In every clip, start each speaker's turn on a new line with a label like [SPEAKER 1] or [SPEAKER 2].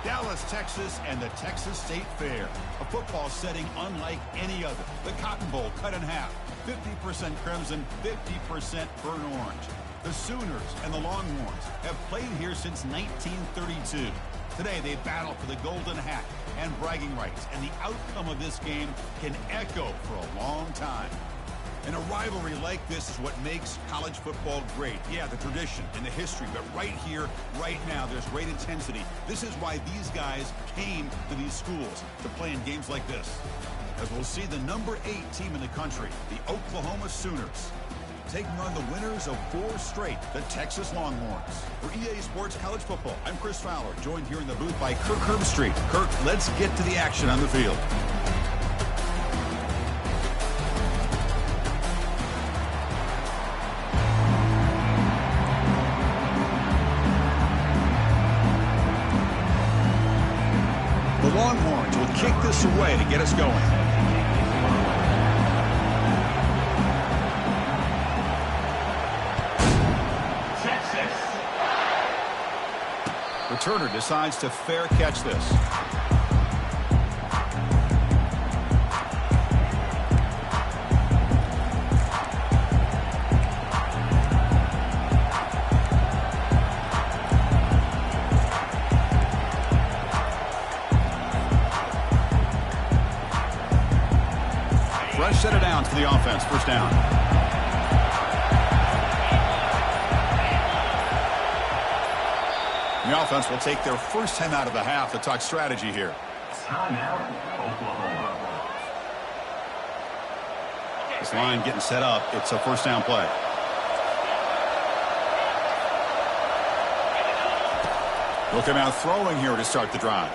[SPEAKER 1] Dallas, Texas, and the Texas State Fair. A football setting unlike any other. The Cotton Bowl cut in half. 50% crimson, 50% burnt orange. The Sooners and the Longhorns have played here since 1932. Today they battle for the golden hat and bragging rights, and the outcome of this game can echo for a long time. And a rivalry like this is what makes college football great. Yeah, the tradition and the history, but right here, right now, there's great intensity. This is why these guys came to these schools to play in games like this. As we'll see the number 8 team in the country, the Oklahoma Sooners, taking on the winners of 4 straight, the Texas Longhorns. For EA Sports College Football, I'm Chris Fowler, joined here in the booth by Kirk Herbstreit. Kirk, let's get to the action on the field. The Longhorns will kick this away to get us going. Returner decides to fair catch this. Fresh set of downs for the offense. First down. The offense will take their first time out of the half to talk strategy here.
[SPEAKER 2] Timeout, Oklahoma.
[SPEAKER 1] This line getting set up. It's a first down play. Looking out throwing here to start the drive.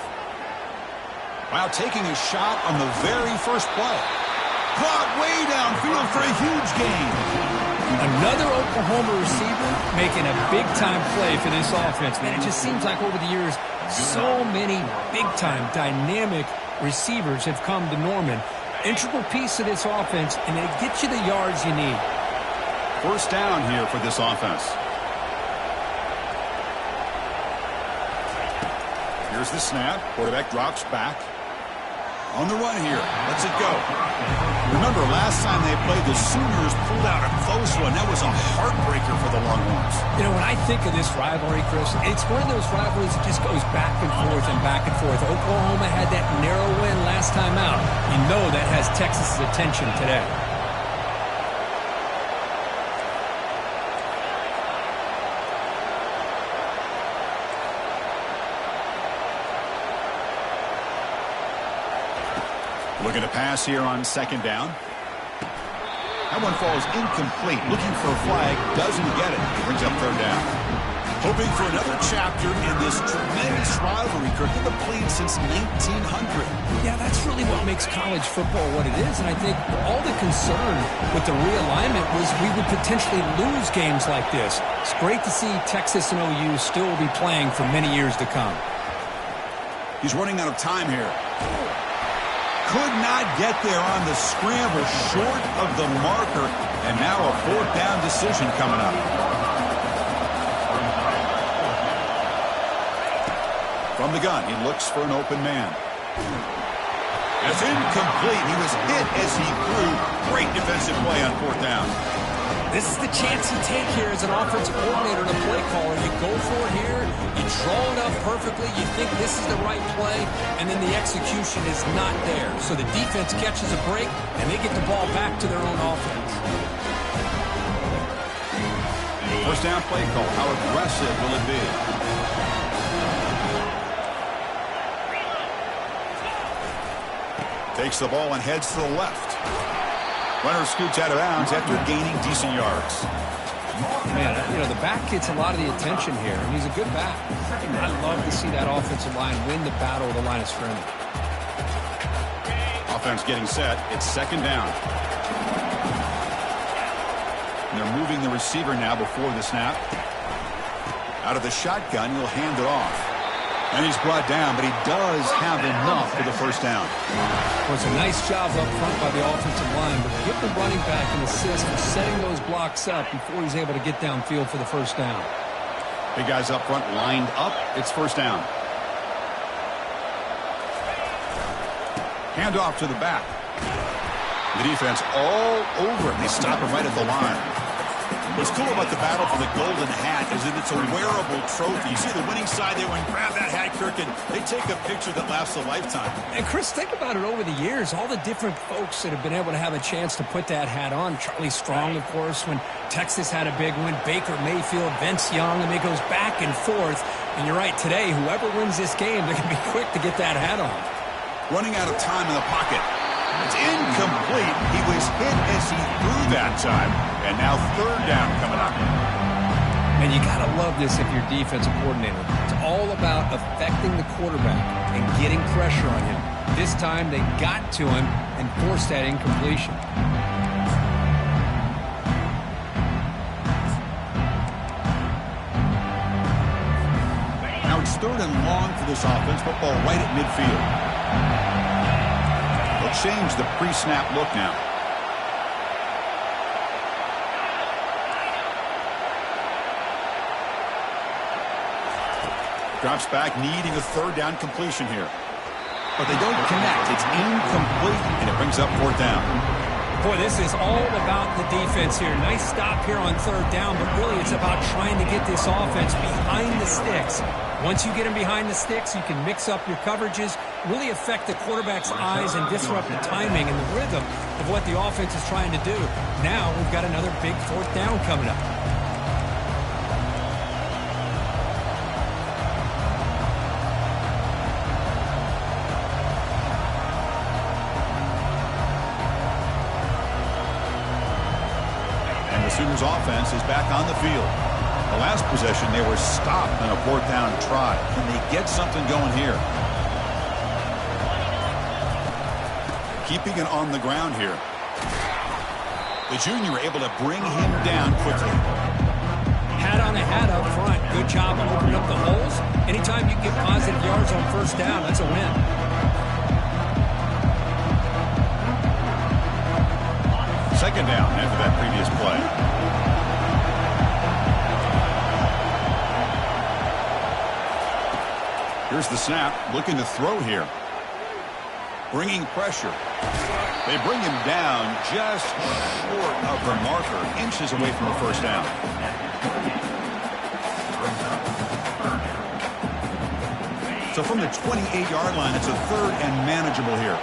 [SPEAKER 1] Wow, taking a shot on the very first play. Caught way downfield for a huge gain.
[SPEAKER 3] Another Oklahoma receiver making a big-time play for this offense. Man, it just seems like over the years, so many big-time, dynamic receivers have come to Norman. Integral piece of this offense, and it gets you the yards you need.
[SPEAKER 1] First down here for this offense. Here's the snap. Quarterback drops back. On the run here. Let's it go. Remember, last time they played, the Sooners pulled out a close one. That was a heartbreaker for the Longhorns.
[SPEAKER 3] You know, when I think of this rivalry, Chris, it's one of those rivalries that just goes back and forth and back and forth. Oklahoma had that narrow win last time out. You know that has Texas's attention today.
[SPEAKER 1] Looking to pass here on second down. That one falls incomplete. Looking for a flag. Doesn't get it. Brings up third down. Hoping for another chapter in this tremendous rivalry. Kirk, they've been playing since 1900.
[SPEAKER 3] Yeah, that's really what makes college football what it is. And I think all the concern with the realignment was we would potentially lose games like this. It's great to see Texas and OU still be playing for many years to come.
[SPEAKER 1] He's running out of time here. Could not get there on the scramble, short of the marker, and now a fourth down decision coming up. From the gun, he looks for an open man. It's incomplete. He was hit as he threw. Great defensive play on fourth down.
[SPEAKER 3] This is the chance you take here as an offensive coordinator and a play caller. You go for it here, you draw it up perfectly, you think this is the right play, and then the execution is not there. So the defense catches a break, and they get the ball back to their own offense.
[SPEAKER 1] First down play call. How aggressive will it be? Takes the ball and heads to the left. Runner scoots out of bounds after gaining decent yards.
[SPEAKER 3] Man, you know, the back gets a lot of the attention here, and he's a good back. I love to see that offensive line win the battle of the line of scrimmage.
[SPEAKER 1] Offense getting set. It's second down. And they're moving the receiver now before the snap. Out of the shotgun, he'll hand it off. And he's brought down, but he does have enough for the first down.
[SPEAKER 3] Well, it's a nice job up front by the offensive line, but give the running back an assist for setting those blocks up before he's able to get downfield for the first down.
[SPEAKER 1] Big guys up front lined up. It's first down. Handoff to the back. The defense all over it. They stop him right at the line. What's cool about the battle for the golden hat is that it's a wearable trophy. You see the winning side, they went and grab that hat, Kirk, and they take a picture that lasts a lifetime.
[SPEAKER 3] And, Chris, think about it over the years. All the different folks that have been able to have a chance to put that hat on. Charlie Strong, of course, when Texas had a big win. Baker Mayfield, Vince Young. I mean, it goes back and forth. And you're right, today, whoever wins this game, they're going to be quick to get that hat on.
[SPEAKER 1] Running out of time in the pocket. It's incomplete. He was hit as he threw that time. And now third down coming up.
[SPEAKER 3] And you got to love this if you're defensive coordinator. It's all about affecting the quarterback and getting pressure on him. This time they got to him and forced that incompletion.
[SPEAKER 1] Now it's third and long for this offense. Football right at midfield. They'll change the pre-snap look now. Drops back, needing a third down completion here. But they don't connect. It's incomplete, and it brings up fourth down.
[SPEAKER 3] Boy, this is all about the defense here. Nice stop here on third down, but really it's about trying to get this offense behind the sticks. Once you get them behind the sticks, you can mix up your coverages, really affect the quarterback's eyes and disrupt the timing and the rhythm of what the offense is trying to do. Now we've got another big fourth down coming up.
[SPEAKER 1] Sooners offense is back on the field. The last possession, they were stopped on a fourth down try. Can they get something going here? Keeping it on the ground here. The junior able to bring him down quickly.
[SPEAKER 3] Hat on a hat up front. Good job of opening up the holes. Anytime you get positive yards on first down, that's a win.
[SPEAKER 1] Second down after that previous play. Here's the snap, looking to throw here. Bringing pressure. They bring him down just short of the marker, inches away from the first down. So from the 28-yard line, it's a third and manageable here.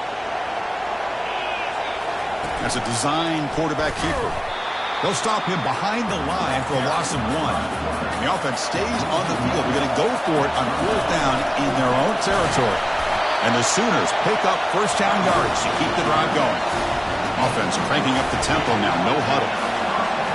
[SPEAKER 1] That's a design quarterback keeper. They'll stop him behind the line for a loss of one. The offense stays on the field. They're going to go for it on fourth down in their own territory. And the Sooners pick up first down yards to keep the drive going. Offense cranking up the tempo now. No huddle.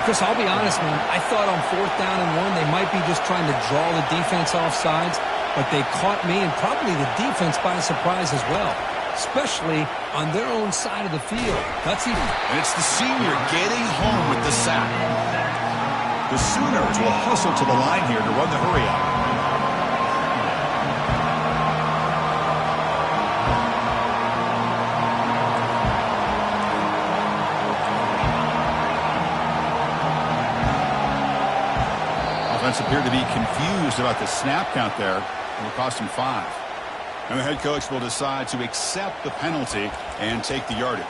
[SPEAKER 3] Chris, I'll be honest, man. I thought on fourth down and one, they might be just trying to draw the defense off sides. But they caught me and probably the defense by surprise as well, especially on their own side of the field. Gutsy.
[SPEAKER 1] And it's the senior getting home with the sack. The Sooners will hustle to the line here to run the hurry up. Offense appeared to be confused about the snap count there. It will cost him 5. And the head coach will decide to accept the penalty and take the yardage.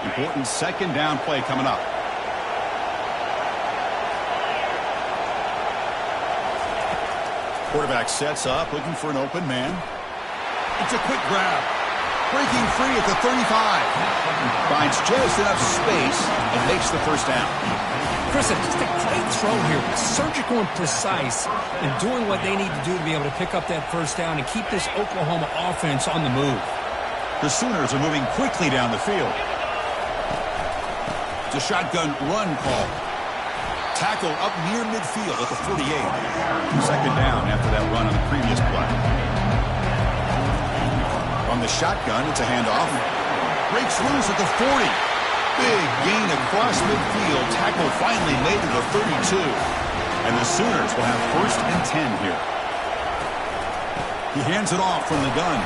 [SPEAKER 1] Important second down play coming up. Quarterback sets up, looking for an open man. It's a quick grab. Breaking free at the 35. Finds just enough space and makes the first down.
[SPEAKER 3] Chris, just a great throw here. Surgical and precise in doing what they need to do to be able to pick up that first down and keep this Oklahoma offense on the move.
[SPEAKER 1] The Sooners are moving quickly down the field. It's a shotgun run call. Tackle up near midfield at the 48. Second down after that run on the previous play. On the shotgun, it's a handoff. Breaks loose at the 40. Big gain across midfield. Tackle finally made to the 32. And the Sooners will have first and 10 here. He hands it off from the gun.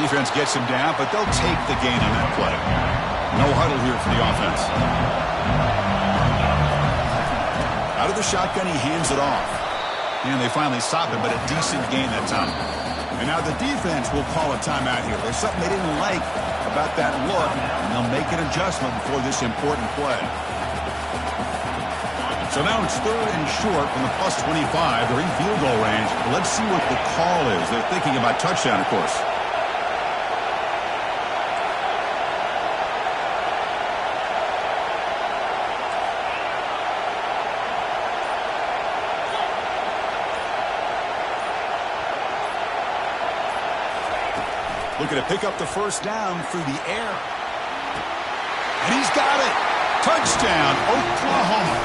[SPEAKER 1] Defense gets him down, but they'll take the gain on that play. No huddle here for the offense. Out of the shotgun, he hands it off. And they finally stop it, but a decent gain that time. And now the defense will call a timeout here. There's something they didn't like about that look, and they'll make an adjustment before this important play. So now it's 3rd and short from the plus 25. They're in field goal range. Let's see what the call is. They're thinking about touchdown, of course. Looking to pick up the first down through the air. And he's got it. Touchdown, Oklahoma.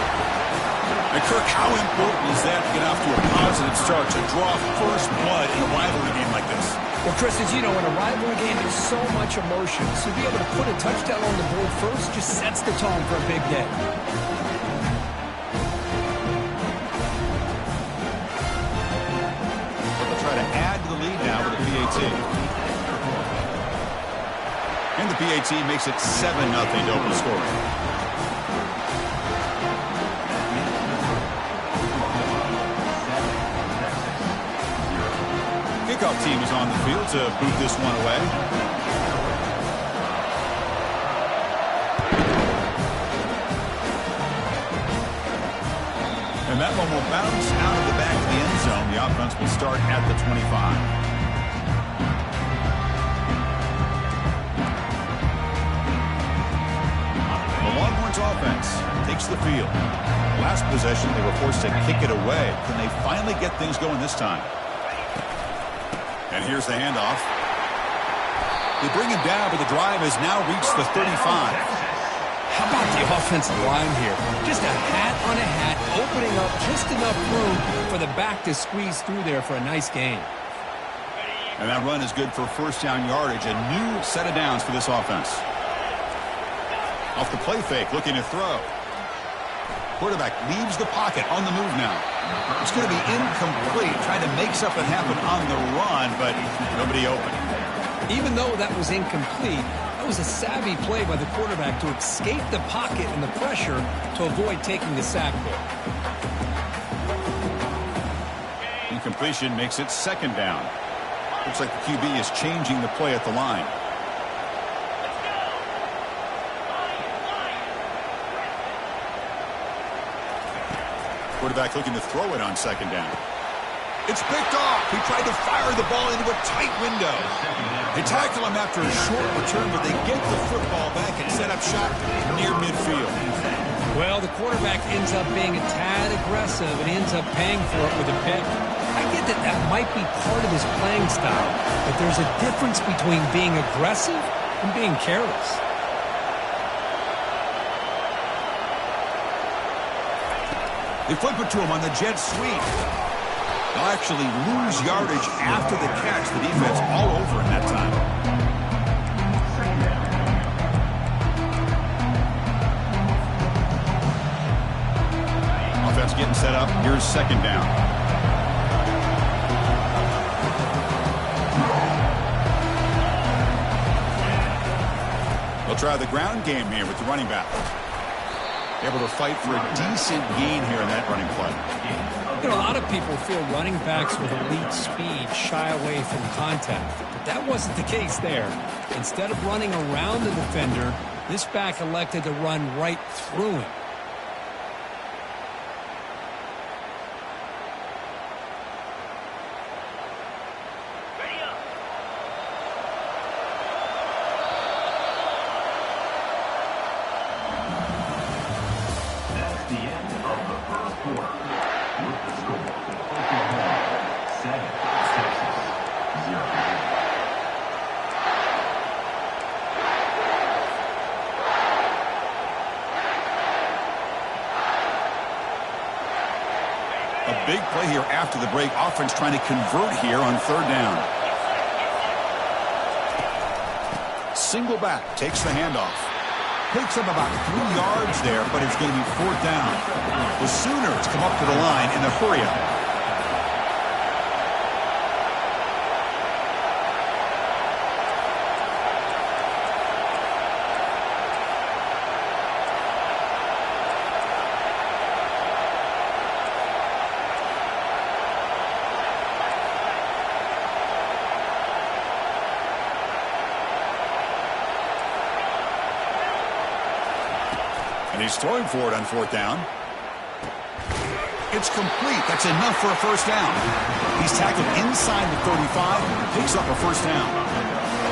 [SPEAKER 1] And Kirk, how important is that to get off to a positive start, to draw first blood in a rivalry game like this?
[SPEAKER 3] Well, Chris, as you know, in a rivalry game, there's so much emotion. So to be able to put a touchdown on the board first just sets the tone for a big day.
[SPEAKER 1] They'll try to add to the lead now with the PAT. And the PAT makes it 7-0 to open scoring. Kickoff team is on the field to boot this one away. And that one will bounce out of the back of the end zone. The offense will start at the 25. Offense takes the field. Last possession, they were forced to kick it away. Can they finally get things going this time? And here's the handoff. They bring him down, but the drive has now reached the 35.
[SPEAKER 3] How about the offensive line here? Just a hat on a hat, opening up just enough room for the back to squeeze through there for a nice gain.
[SPEAKER 1] And that run is good for first down yardage. A new set of downs for this offense. Off the play fake, looking to throw. Quarterback leaves the pocket, on the move now. It's going to be incomplete, trying to make something happen on the run, but nobody open.
[SPEAKER 3] Even though that was incomplete, that was a savvy play by the quarterback to escape the pocket and the pressure to avoid taking the sack there.
[SPEAKER 1] Incompletion makes it 2nd down. Looks like the QB is changing the play at the line. Quarterback looking to throw it on 2nd down. It's picked off. He tried to fire the ball into a tight window. They tackle him after a short return, but they get the football back and set up shop near midfield.
[SPEAKER 3] Well, the quarterback ends up being a tad aggressive and ends up paying for it with a pick. I get that that might be part of his playing style, but there's a difference between being aggressive and being careless.
[SPEAKER 1] They flip it to him on the jet sweep. They'll actually lose yardage after the catch. The defense all over him that time. Offense getting set up. Here's 2nd down. They'll try the ground game here with the running back. Able to fight for a decent gain here in that running play.
[SPEAKER 3] You know, a lot of people feel running backs with elite speed shy away from contact, but that wasn't the case there. Instead of running around the defender, this back elected to run right through him.
[SPEAKER 1] Big play here after the break. Offense trying to convert here on 3rd down. Single back, takes the handoff. Picks up about 3 yards there, but it's going to be 4th down. The Sooners come up to the line in the hurry-up. And he's throwing for it on fourth down. It's complete. That's enough for a first down. He's tackled inside the 35, picks up a first down.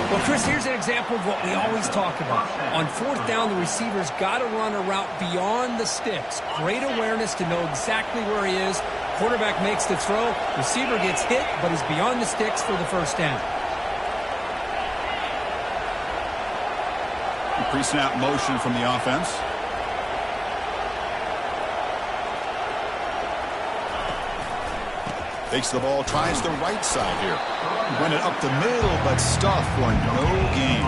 [SPEAKER 3] Well, Chris, here's an example of what we always talk about. On fourth down, the receiver's got to run a route beyond the sticks. Great awareness to know exactly where he is. Quarterback makes the throw. Receiver gets hit, but he's beyond the sticks for the first down.
[SPEAKER 1] Pre-snap motion from the offense. Takes the ball, tries the right side here. Went it up the middle, but stuffed for no gain.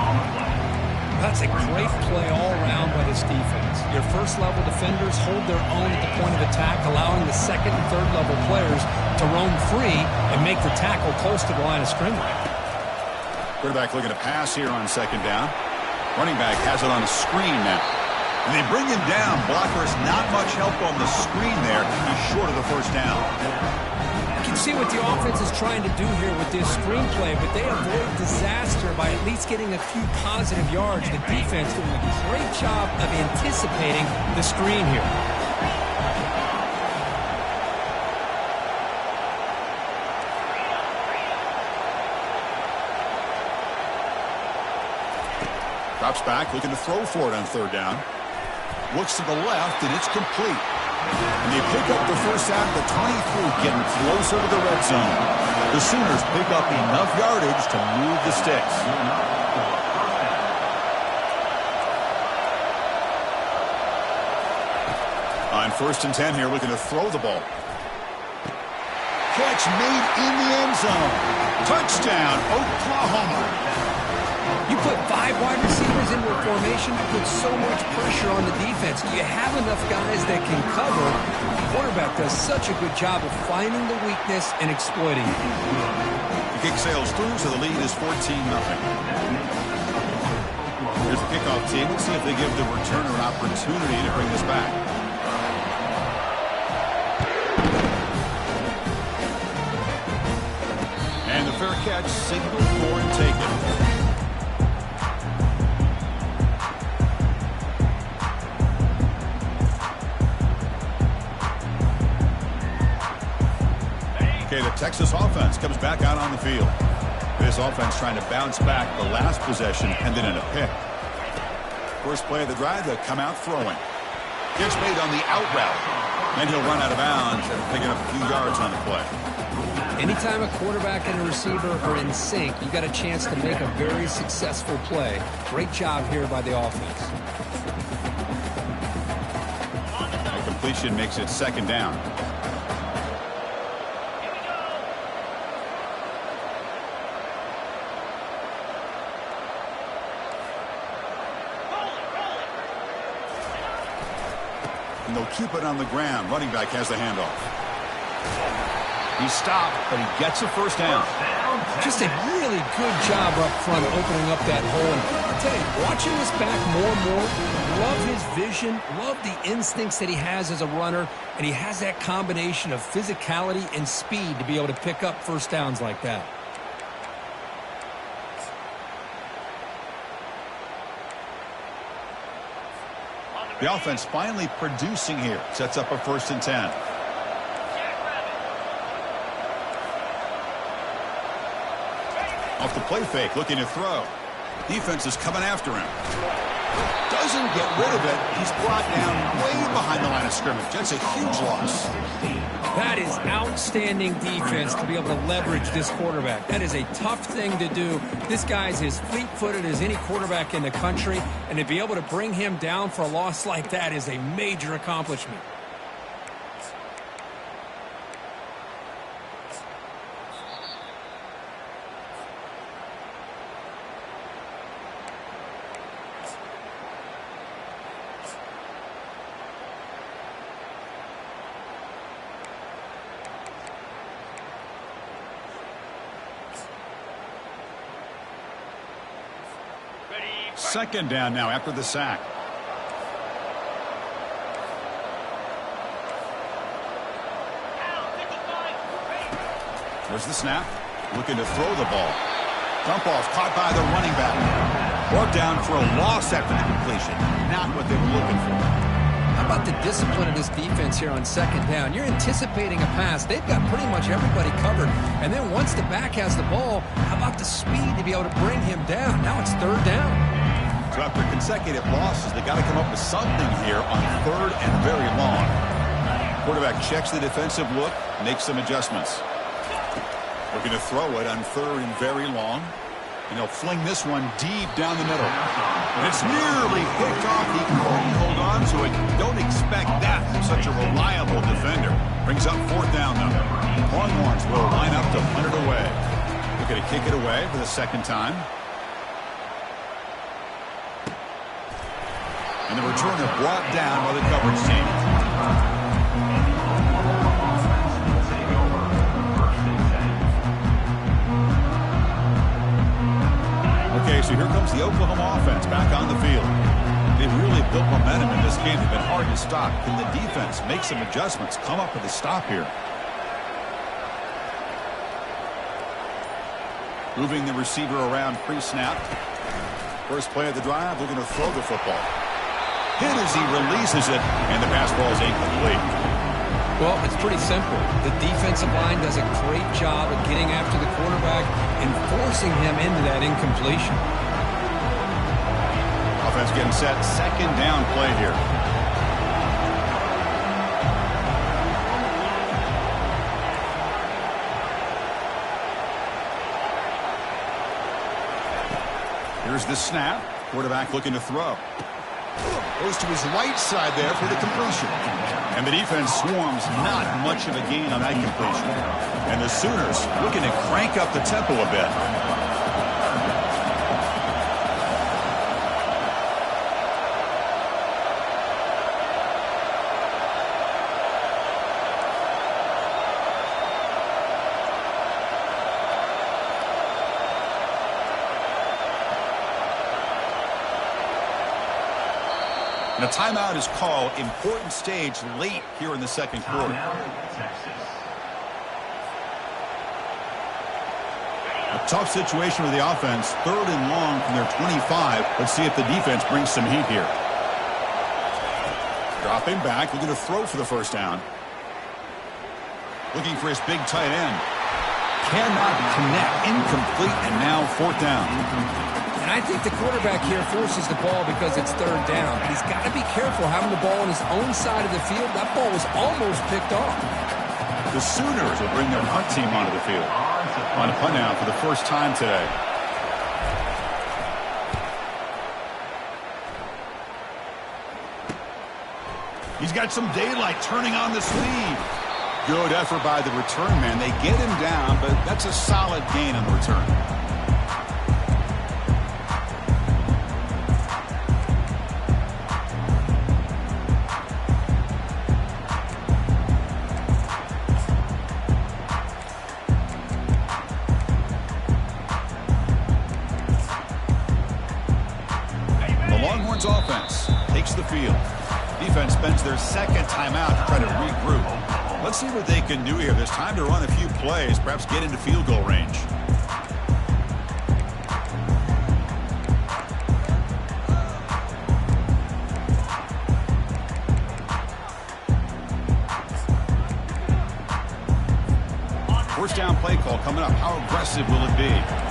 [SPEAKER 3] That's a great play all around by this defense. Your first-level defenders hold their own at the point of attack, allowing the second and third-level players to roam free and make the tackle close to the line of scrimmage.
[SPEAKER 1] Quarterback looking to pass here on second down. Running back has it on a screen now. And they bring him down. Blockers not much help on the screen there. He's short of the first down.
[SPEAKER 3] You can see what the offense is trying to do here with this screenplay, but they avoid disaster by at least getting a few positive yards. The defense doing a great job of anticipating the screen here.
[SPEAKER 1] Drops back, looking to throw for it on third down. Looks to the left, and it's complete. And they pick up the first down at the 23, getting closer to the red zone. The Sooners pick up enough yardage to move the sticks. On first and 10 here, looking to throw the ball. Catch made in the end zone. Touchdown, Oklahoma.
[SPEAKER 3] You put 5 wide receivers into a formation, you put so much pressure on the defense. You have enough guys that can cover. The quarterback does such a good job of finding the weakness and exploiting it.
[SPEAKER 1] The kick sails through, so the lead is 14-0. Here's the kickoff team. Let's see if they give the returner an opportunity to bring this back. And the fair catch, signal for and take it. Okay, the Texas offense comes back out on the field. This offense trying to bounce back the last possession, ended in a pick. First play of the drive, they'll come out throwing. Catch made on the out route. Then he'll run out of bounds, picking up a few yards on the play.
[SPEAKER 3] Anytime a quarterback and a receiver are in sync, you got a chance to make a very successful play. Great job here by the offense.
[SPEAKER 1] The completion makes it second down. And they'll keep it on the ground. Running back has the handoff. He's stopped, but he gets a first down.
[SPEAKER 3] Just a really good job up front opening up that hole. And I tell you, watching this back more and more, love his vision, love the instincts that he has as a runner, and he has that combination of physicality and speed to be able to pick up first downs like that.
[SPEAKER 1] The offense finally producing here. Sets up a first and 10. Off the play fake, looking to throw. Defense is coming after him. Doesn't get rid of it. He's brought down way behind the line of scrimmage. That's a huge loss.
[SPEAKER 3] That is outstanding defense to be able to leverage this quarterback. That is a tough thing to do. This guy's as fleet-footed as any quarterback in the country, and to be able to bring him down for a loss like that is a major accomplishment.
[SPEAKER 1] Second down now after the sack. There's the snap. Looking to throw the ball. Dump off caught by the running back. Brought down for a loss after the completion. Not what they were looking for.
[SPEAKER 3] How about the discipline of this defense here on second down? You're anticipating a pass. They've got pretty much everybody covered. And then once the back has the ball, how about the speed to be able to bring him down? Now it's third down.
[SPEAKER 1] So after consecutive losses, they got to come up with something here on third and very long. Quarterback checks the defensive look, makes some adjustments. Looking to throw it on third and very long. And he'll fling this one deep down the middle. And it's nearly picked off. He couldn't hold on to it. Don't expect that from such a reliable defender. Brings up fourth down, though. Longhorns will line up to punt it away. Looking to kick it away for the second time. And the returner brought down by the coverage team. Okay, so here comes the Oklahoma offense back on the field. They've really built momentum in this game. They've been hard to stop. Can the defense make some adjustments, come up with a stop here? Moving the receiver around pre-snap. First play of the drive, looking to throw the football. Hit as he releases it, and the pass ball is incomplete.
[SPEAKER 3] Well, it's pretty simple. The defensive line does a great job of getting after the quarterback and forcing him into that incompletion.
[SPEAKER 1] Offense getting set. Second down play here. Here's the snap. Quarterback looking to throw. Goes to his right side there for the completion. And the defense swarms, not much of a gain on that completion. And the Sooners looking to crank up the tempo a bit. And a timeout is called. Important stage late here in the second quarter. A tough situation with the offense. Third and long from their 25. Let's see if the defense brings some heat here. Dropping back, looking to throw for the first down. Looking for his big tight end. Cannot connect. Incomplete, and now fourth down.
[SPEAKER 3] And I think the quarterback here forces the ball because it's third down. But he's got to be careful having the ball on his own side of the field. That ball was almost picked off.
[SPEAKER 1] The Sooners will bring their punt team onto the field. On a punt now for the first time today. He's got some daylight turning on the speed. Good effort by the return man. They get him down, but that's a solid gain on the return. Offense takes the field. Defense spends their second timeout to try to regroup. Let's see what they can do here. There's time to run a few plays, perhaps get into field goal range. First down play call coming up. How aggressive will it be?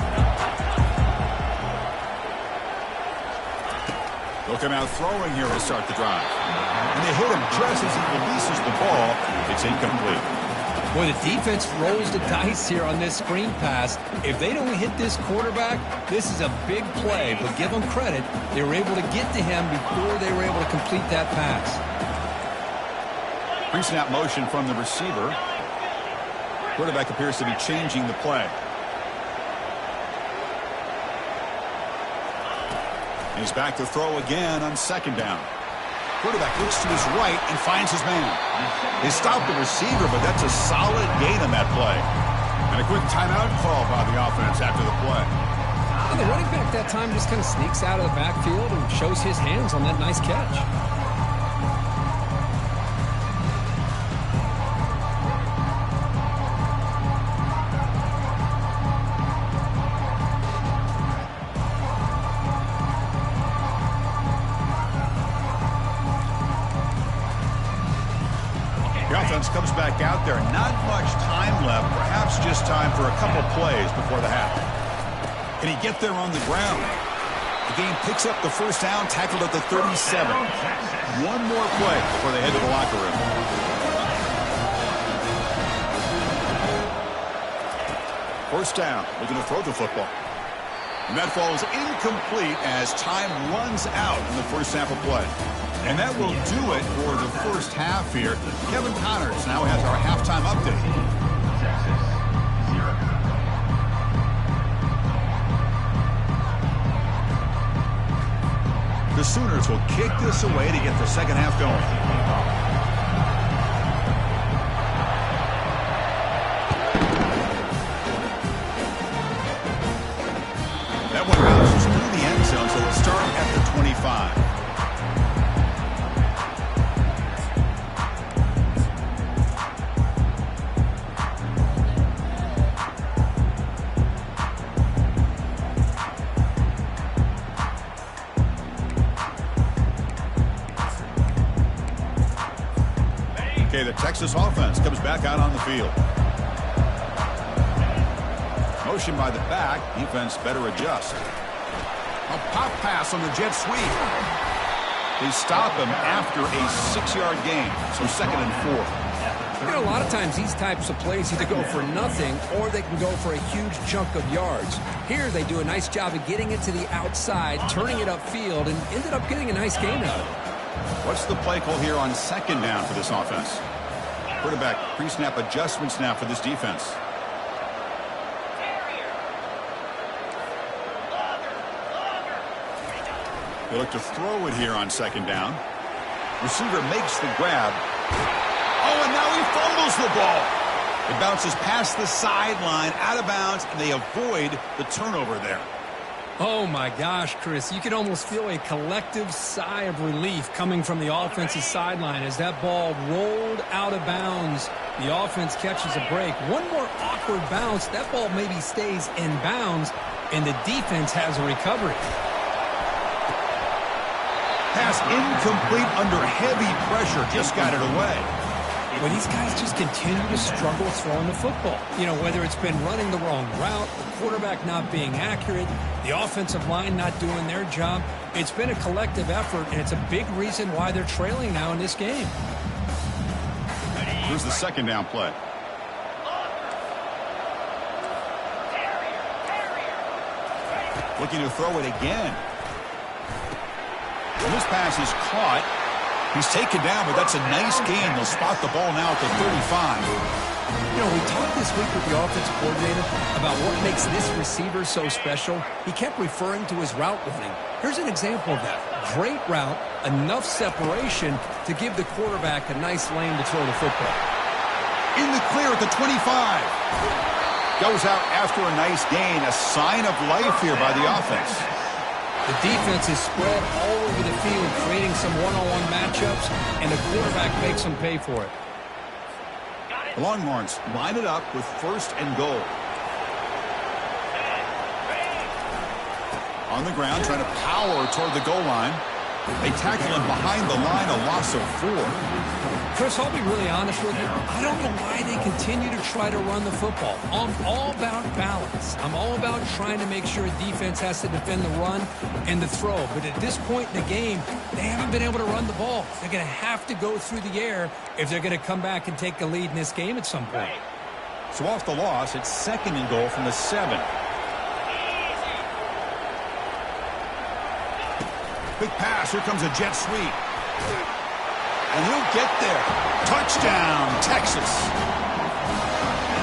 [SPEAKER 1] They'll come out throwing here to start the drive. And they hit him just as he releases the ball. It's incomplete.
[SPEAKER 3] Boy, the defense rolls the dice here on this screen pass. If they don't hit this quarterback, this is a big play. But give them credit. They were able to get to him before they were able to complete that pass.
[SPEAKER 1] Pre-snap motion from the receiver. Quarterback appears to be changing the play. He's back to throw again on second down. Quarterback looks to his right and finds his man. They stopped the receiver, but that's a solid gain on that play. And a quick timeout call by the offense after the play.
[SPEAKER 3] And the running back that time just kind of sneaks out of the backfield and shows his hands on that nice catch.
[SPEAKER 1] offense comes back out there. Not much time left. Perhaps just time for a couple plays before the half. Can he get there on the ground? The game picks up the first down, tackled at the 37. One more play before they head to the locker room. First down, looking to throw the football. And that falls incomplete as time runs out in the first half of play. And that will do it for the first half here. Kevin Connors now has our halftime update.
[SPEAKER 2] Texas, 0.
[SPEAKER 1] The Sooners will kick this away to get the second half going. That one bounces through the end zone, so it'll start at the 25. Okay, the Texas offense comes back out on the field. Motion by the back. Defense better adjust. A pop pass on the jet sweep. They stop him after a 6-yard gain. So 2nd and 4.
[SPEAKER 3] You know, a lot of times these types of plays either go for nothing or they can go for a huge chunk of yards. Here they do a nice job of getting it to the outside, turning it upfield, and ended up getting a nice gain out of it.
[SPEAKER 1] What's the play call here on 2nd down for this offense? Quarterback pre-snap adjustments now for this defense. They look to throw it here on 2nd down. Receiver makes the grab. Oh, and now he fumbles the ball. It bounces past the sideline, out of bounds, and they avoid the turnover there.
[SPEAKER 3] Oh, my gosh, Chris. You could almost feel a collective sigh of relief coming from the offensive sideline as that ball rolled out of bounds. The offense catches a break. One more awkward bounce. That ball maybe stays in bounds, and the defense has a recovery.
[SPEAKER 1] Pass incomplete under heavy pressure. Just got it away.
[SPEAKER 3] Well, these guys just continue to struggle throwing the football. You know, whether it's been running the wrong route, the quarterback not being accurate, the offensive line not doing their job. It's been a collective effort, and it's a big reason why they're trailing now in this game.
[SPEAKER 1] Here's the 2nd down play. Looking to throw it again. And this pass is caught. He's taken down, but that's a nice gain. They'll spot the ball now at the 35.
[SPEAKER 3] You know, we talked this week with the offensive coordinator about what makes this receiver so special. He kept referring to his route running. Here's an example of that. Great route, enough separation to give the quarterback a nice lane to throw the football.
[SPEAKER 1] In the clear at the 25. Goes out after a nice gain. A sign of life here by the offense.
[SPEAKER 3] The defense is spread all over the field, creating some one-on-one matchups, and the quarterback makes them pay for it.
[SPEAKER 1] The Longhorns line it up with 1st and goal. On the ground, trying to power toward the goal line. They tackle him behind the line, a loss of 4.
[SPEAKER 3] Chris, I'll be really honest with you. I don't know why they continue to try to run the football. I'm all about balance. I'm all about trying to make sure a defense has to defend the run and the throw. But at this point in the game, they haven't been able to run the ball. They're going to have to go through the air if they're going to come back and take the lead in this game at some point.
[SPEAKER 1] So off the loss, it's 2nd and goal from the 7. Big pass. Here comes a jet sweep. And he'll get there. Touchdown, Texas.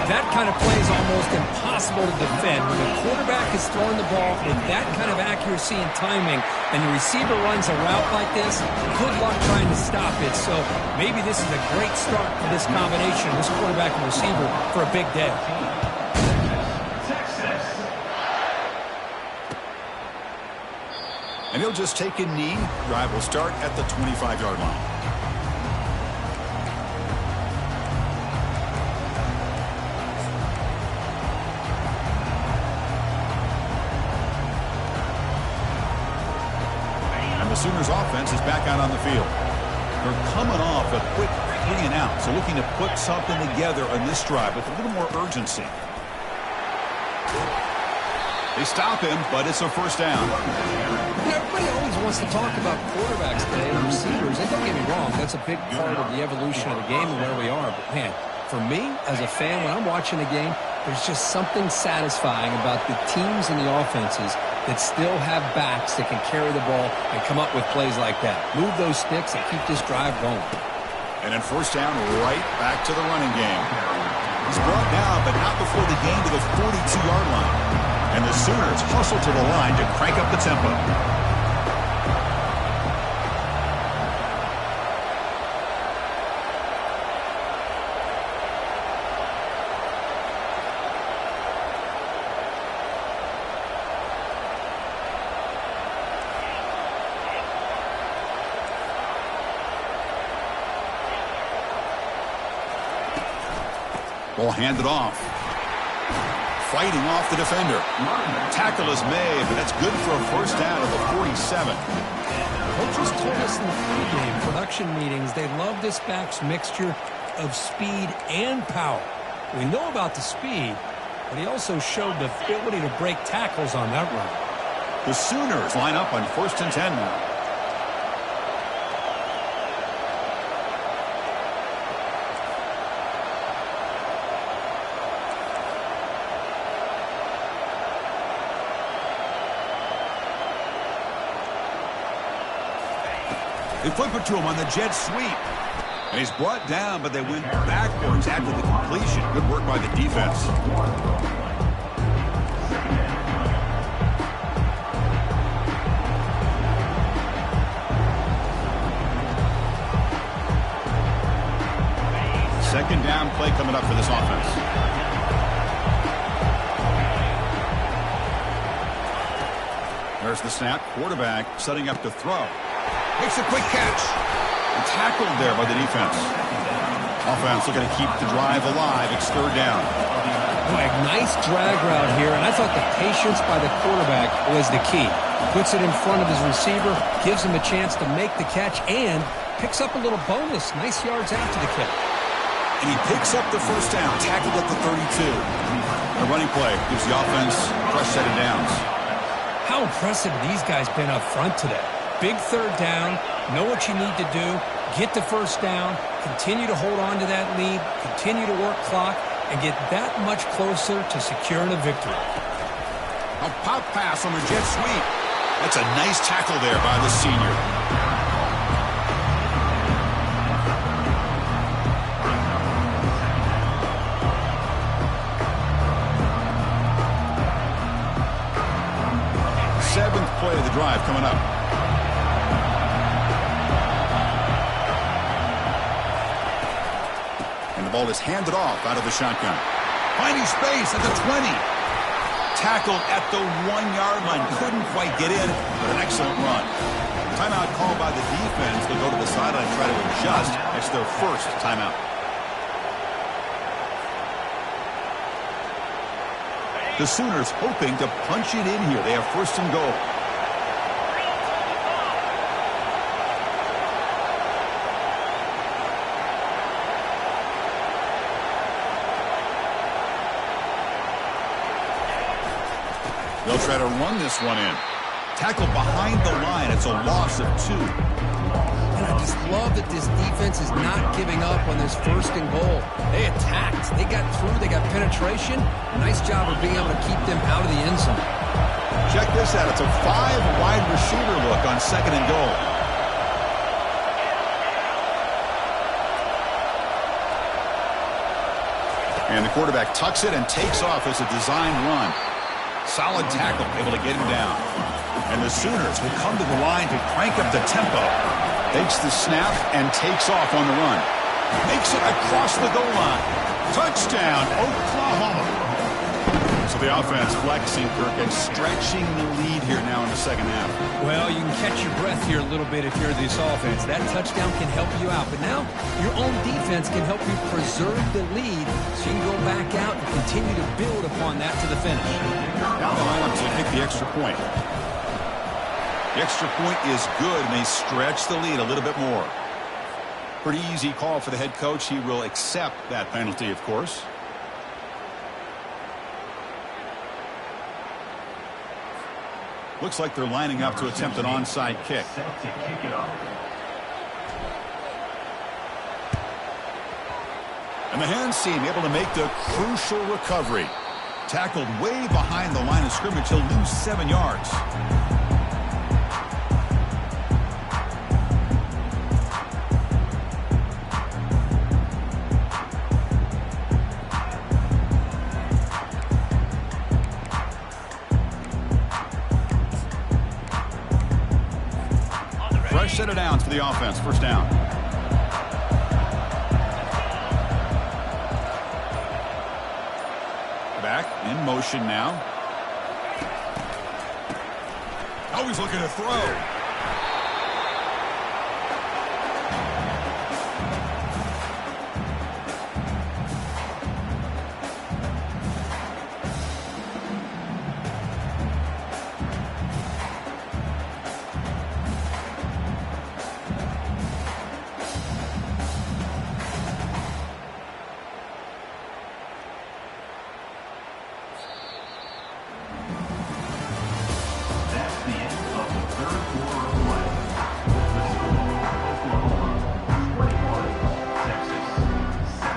[SPEAKER 3] That kind of play is almost impossible to defend. When the quarterback is throwing the ball with that kind of accuracy and timing, and the receiver runs a route like this, good luck trying to stop it. So maybe this is a great start for this combination, this quarterback and receiver, for a big day.
[SPEAKER 1] And he'll just take a knee. Drive will start at the 25-yard line. And the Sooners offense is back out on the field. They're coming off a quick 3 and out, so looking to put something together on this drive with a little more urgency. They stop him, but it's a first down.
[SPEAKER 3] Everybody always wants to talk about quarterbacks today and receivers. And don't get me wrong, that's a big part of the evolution of the game and where we are. But, man, for me, as a fan, when I'm watching the game, there's just something satisfying about the teams and the offenses that still have backs that can carry the ball and come up with plays like that. Move those sticks and keep this drive going.
[SPEAKER 1] And then first down, right back to the running game. He's brought down, but not before the gain to the 42-yard line. And the Sooners hustle to the line to crank up the tempo. Ball handed off. Fighting off the defender. Tackle is made, but that's good for a first down at the 47.
[SPEAKER 3] Coaches told us in the pregame production meetings they love this back's mixture of speed and power. We know about the speed, but he also showed the ability to break tackles on that run.
[SPEAKER 1] The Sooners line up on 1st and 10 now. They flip it to him on the jet sweep. And he's brought down, but they went backwards after the completion. Good work by the defense. Second down play coming up for this offense. There's the snap. Quarterback setting up to throw. Makes a quick catch. And tackled there by the defense. Offense looking to keep the drive alive. It's third down.
[SPEAKER 3] Boy, nice drag route here, and I thought the patience by the quarterback was the key. Puts it in front of his receiver, gives him a chance to make the catch, and picks up a little bonus. Nice yards after the catch.
[SPEAKER 1] And he picks up the first down, tackled at the 32. The running play gives the offense a fresh set of downs.
[SPEAKER 3] How impressive these guys been up front today. Big third down, know what you need to do, get the first down, continue to hold on to that lead, continue to work clock, and get that much closer to securing a victory.
[SPEAKER 1] A pop pass on the jet sweep. That's a nice tackle there by the senior. Seventh play of the drive coming up. Ball is handed off out of the shotgun. Finding space at the 20. Tackled at the 1-yard line. Couldn't quite get in, but an excellent run. Timeout called by the defense. They'll go to the sideline and try to adjust. That's their first timeout. The Sooners hoping to punch it in here. They have first and goal. They'll try to run this one in. Tackle behind the line. It's a loss of 2.
[SPEAKER 3] And I just love that this defense is not giving up on this first and goal. They attacked. They got through. They got penetration. Nice job of being able to keep them out of the end zone.
[SPEAKER 1] Check this out. It's a 5-wide receiver look on second and goal. And the quarterback tucks it and takes off as a designed run. Solid tackle, able to get him down. And the Sooners will come to the line to crank up the tempo. Takes the snap and takes off on the run. Makes it across the goal line. Touchdown, Oklahoma. So the offense flexing, Kirk, and stretching the lead here now in the second half.
[SPEAKER 3] Well, you can catch your breath here a little bit if you're this offense. That touchdown can help you out. But now your own defense can help you preserve the lead so you can go back out and continue to build upon that to the finish.
[SPEAKER 1] Now the line to kick the extra point. The extra point is good, and they stretch the lead a little bit more. Pretty easy call for the head coach. He will accept that penalty, of course. Looks like they're lining up to attempt an onside kick.
[SPEAKER 2] Set to kick it off.
[SPEAKER 1] And the hands team able to make the crucial recovery. Tackled way behind the line of scrimmage. He'll lose 7 yards. Fresh set of downs for the offense. First down. Back in motion now. Always looking to throw.
[SPEAKER 2] That's the end of the third quarter of play. The score, Oklahoma 21, Texas 7.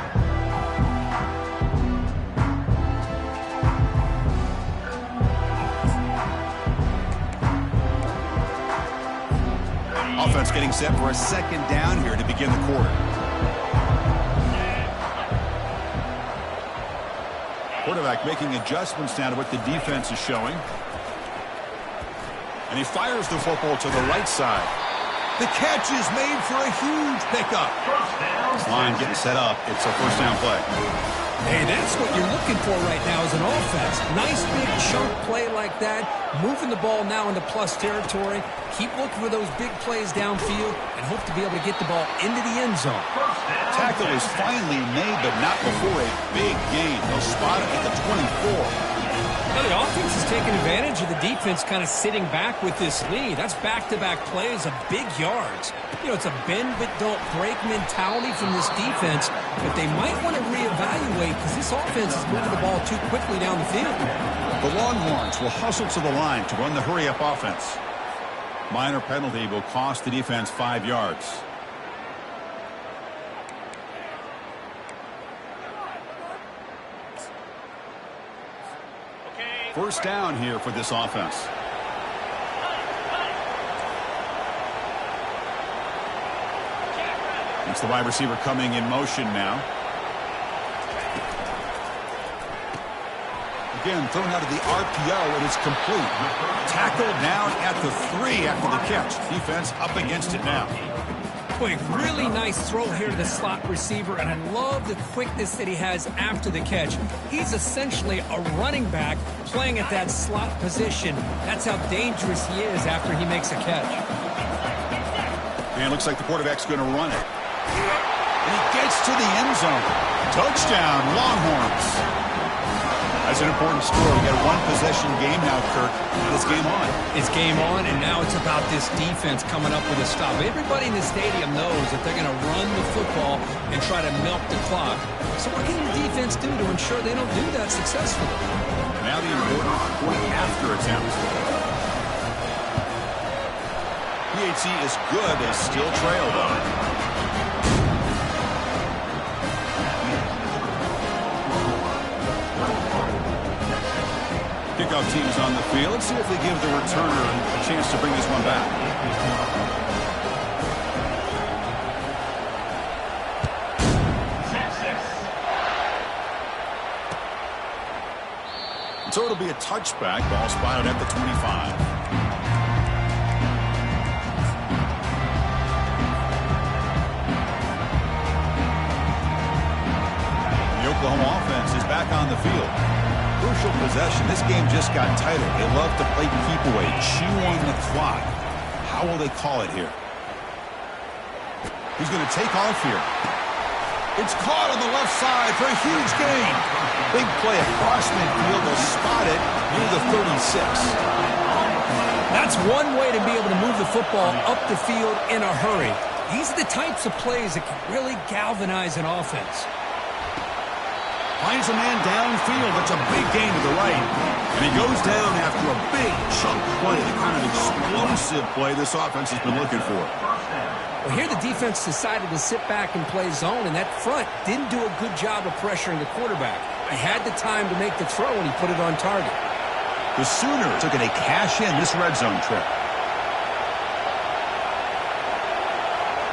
[SPEAKER 1] Offense getting set for a second down here to begin the quarter. Quarterback making adjustments now to what the defense is showing. And he fires the football to the right side. The catch is made for a huge pickup.
[SPEAKER 2] First down.
[SPEAKER 1] This line getting set up. It's a first down play.
[SPEAKER 3] Hey, that's what you're looking for right now as an offense. Nice big chunk play like that. Moving the ball now into plus territory. Keep looking for those big plays downfield and hope to be able to get the ball into the end zone.
[SPEAKER 2] First down.
[SPEAKER 1] Tackle is finally made, but not before a big gain. They'll spot it at the 24.
[SPEAKER 3] Now the offense is taking advantage of the defense kind of sitting back with this lead. That's back-to-back plays of big yards. You know, it's a bend-but-don't-break mentality from this defense, but they might want to reevaluate because this offense is moving the ball too quickly down the field.
[SPEAKER 1] The Longhorns will hustle to the line to run the hurry-up offense. Minor penalty will cost the defense 5 yards. First down here for this offense. It's the wide receiver coming in motion now. Again, thrown out of the RPO, and it's complete. Tackled down at the 3 after the catch. Defense up against it now.
[SPEAKER 3] Boy, really nice throw here to the slot receiver, and I love the quickness that he has after the catch. He's essentially a running back playing at that slot position. That's how dangerous he is after he makes a catch.
[SPEAKER 1] And looks like the quarterback's going to run it. And he gets to the end zone. Touchdown, Longhorns. That's an important score. We got a one-possession game now, Kirk. Now it's game on.
[SPEAKER 3] It's game on, and now it's about this defense coming up with a stop. Everybody in the stadium knows that they're going to run the football and try to milk the clock. So what can the defense do to ensure they don't do that successfully?
[SPEAKER 1] Now the important point-after attempt. PHC is good. They still trail, though. Kickoff team is on the field. Let's see if they give the returner a chance to bring this one back. And so it'll be a touchback. Ball spotted at the 25. The Oklahoma offense is back on the field. Crucial possession. This game just got tighter. They love to play keep away, chew on the clock. How will they call it here? He's going to take off here. It's caught on the left side for a huge gain. Big play across midfield. They'll spot it near the 36.
[SPEAKER 3] That's one way to be able to move the football up the field in a hurry. These are the types of plays that can really galvanize an offense.
[SPEAKER 1] Finds a man downfield. That's a big gain to the right. And he goes down after a big chunk play, the kind of explosive play this offense has been looking for.
[SPEAKER 3] Well, here the defense decided to sit back and play zone, and that front didn't do a good job of pressuring the quarterback. He had the time to make the throw, and he put it on target.
[SPEAKER 1] The Sooners looking to cash in this red zone trip.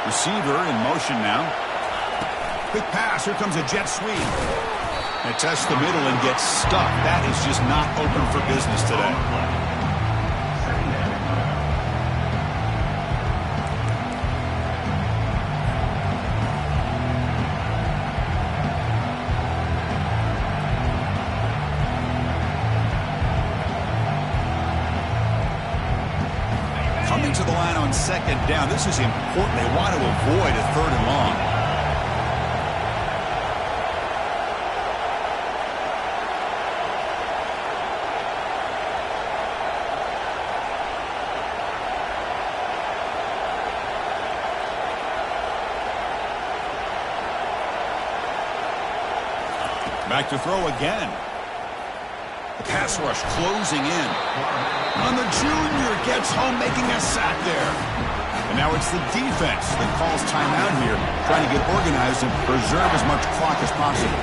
[SPEAKER 1] Receiver in motion now. Quick pass. Here comes a jet sweep. It tests the middle and gets stuck. That is just not open for business today. Coming to the line on second down. This is important. They want to avoid a third and long. Back to throw again. The pass rush closing in. On the junior, gets home, making a sack there. And now it's the defense that calls timeout here, trying to get organized and preserve as much clock as possible.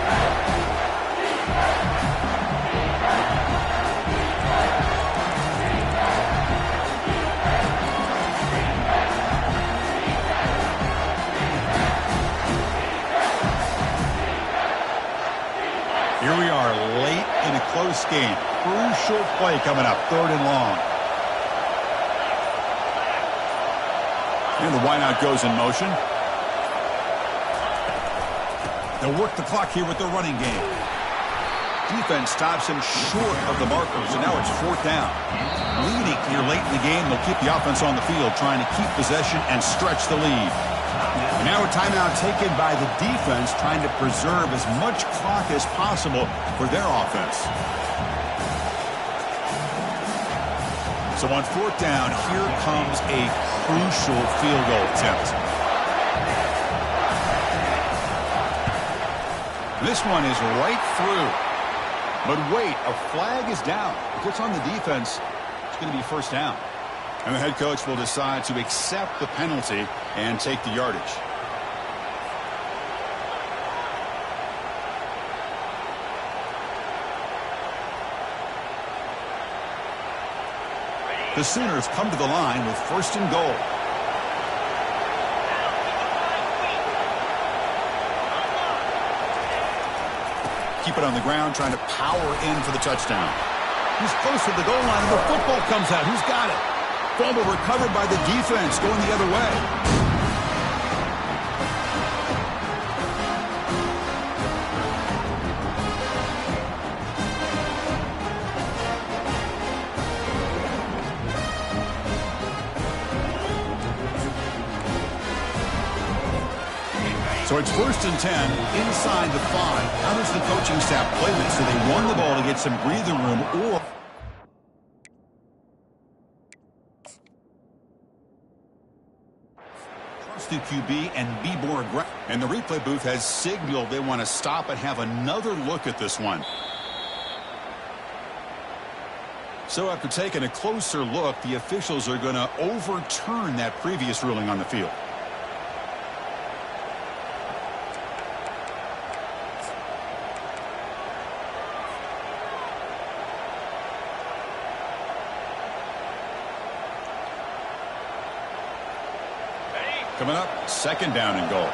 [SPEAKER 1] Here we are late in a close game. Crucial play coming up, third and long. And the wideout goes in motion. They'll work the clock here with the running game. Defense stops him short of the markers, and now it's fourth down. Leading here late in the game, they'll keep the offense on the field, trying to keep possession and stretch the lead. And now a timeout taken by the defense, trying to preserve as much clock as possible for their offense. So on fourth down, here comes a crucial field goal attempt. This one is right through. But wait, a flag is down. If it's on the defense, it's going to be first down. And the head coach will decide to accept the penalty and take the yardage. The Sooners come to the line with first and goal. Keep it on the ground, trying to power in for the touchdown. He's close to the goal line, and the football comes out. Who's got it? Fumble recovered by the defense, going the other way. So it's first and 10 inside the 5. How does the coaching staff play this? Do they run the ball to get some breathing room, or trust the QB and be more aggressive? And the replay booth has signaled they want to stop and have another look at this one. So after taking a closer look, the officials are going to overturn that previous ruling on the field. Coming up, second down and goal.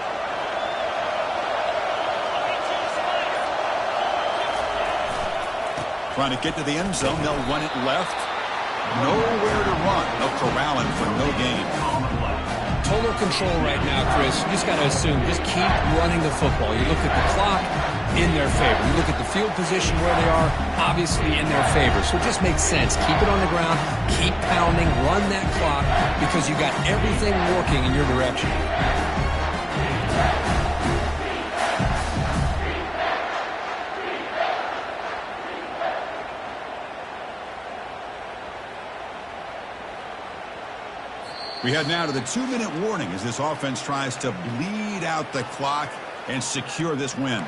[SPEAKER 1] Trying to get to the end zone. They'll run it left. Nowhere to run. They'll corral him for no gain.
[SPEAKER 3] Total control right now, Chris. You just got to assume, just keep running the football. You look at the clock, in their favor. You look at the field position where they are, obviously in their favor. So it just makes sense. Keep it on the ground, keep pounding, run that clock, because you got everything working in your direction.
[SPEAKER 1] We head now to the 2-minute warning as this offense tries to bleed out the clock and secure this win.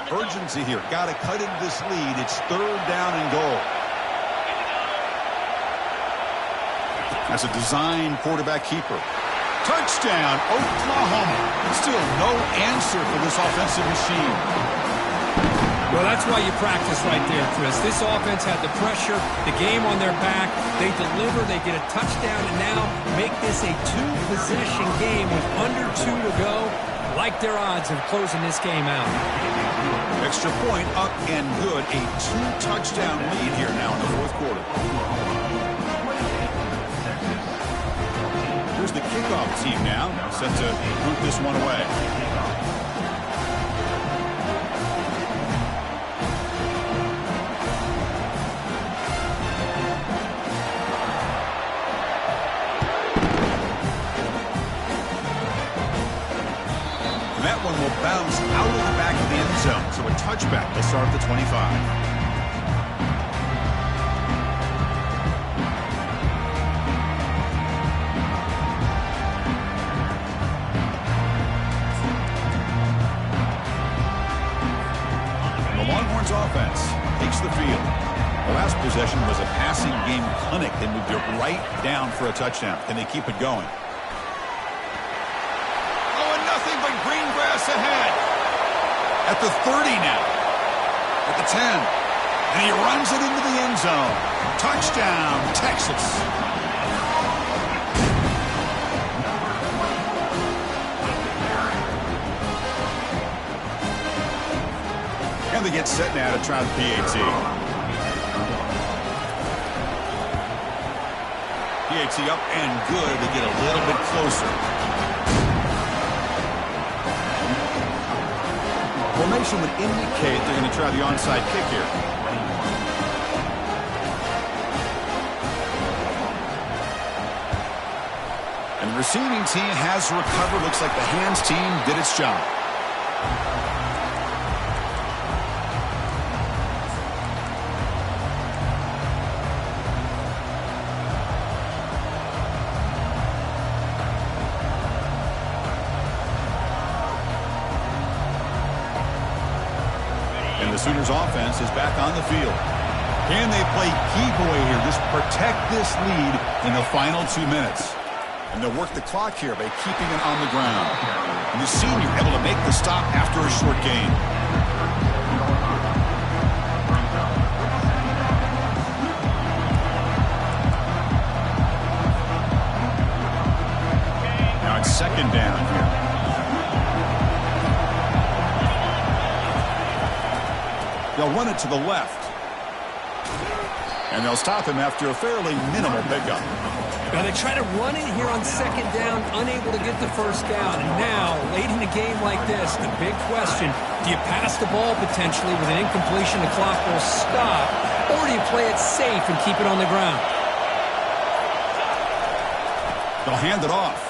[SPEAKER 1] Urgency here. Got to cut into this lead. It's 3rd down and goal. That's a design quarterback keeper. Touchdown, Oklahoma. Still no answer for this offensive machine.
[SPEAKER 3] Well, that's why you practice right there, Chris. This offense had the pressure, the game on their back. They deliver, they get a touchdown, and now make this a 2-possession game with under 2 to go. Like their odds of closing this game out.
[SPEAKER 1] Extra point up and good. A 2-touchdown lead here now in the 4th quarter. Here's the kickoff team now, set to root this one away. That one will bounce out of the back of the end zone. So a touchback. They'll start at the 25. The Longhorns offense takes the field. The last possession was a passing game clinic. They moved it right down for a touchdown. Can they keep it going? Green grass ahead. At the 30 now. At the 10. And he runs it into the end zone. Touchdown, Texas. And they get set now to try the PAT. PAT up and good. They get a little bit closer. Formation would indicate they're going to try the onside kick here. And the receiving team has recovered. Looks like the hands team did its job. The Sooners offense is back on the field. Can they play keep away here? Just protect this lead in the final 2 minutes. And they'll work the clock here by keeping it on the ground. And the senior able to make the stop after a short gain. Now it's 2nd down here. They'll run it to the left. And they'll stop him after a fairly minimal pickup.
[SPEAKER 3] Now they try to run it here on 2nd down, unable to get the 1st down. And now, late in a game like this, the big question, do you pass the ball potentially with an incompletion, the clock will stop, or do you play it safe and keep it on the ground?
[SPEAKER 1] They'll hand it off.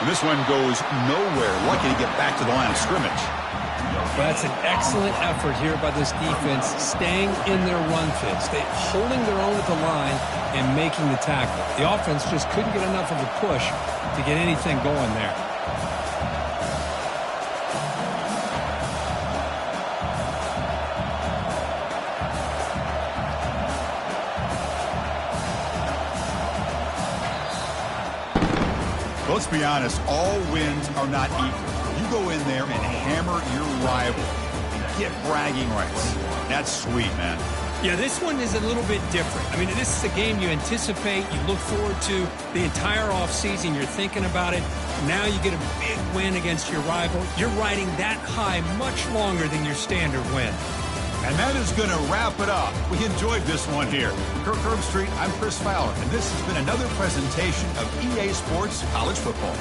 [SPEAKER 1] And this one goes nowhere. Lucky to get back to the line of scrimmage.
[SPEAKER 3] Well, that's an excellent effort here by this defense, staying in their run fits. They holding their own at the line and making the tackle. The offense just couldn't get enough of a push to get anything going there.
[SPEAKER 1] Let's be honest, all wins are not equal. You go in there and hammer your rival and get bragging rights. That's sweet, man.
[SPEAKER 3] Yeah, this one is a little bit different. I mean, this is a game you anticipate, you look forward to the entire offseason. You're thinking about it. Now you get a big win against your rival. You're riding that high much longer than your standard win.
[SPEAKER 1] And that is going to wrap it up. We enjoyed this one here. Kirk Herbstreit, I'm Chris Fowler, and this has been another presentation of EA Sports College Football.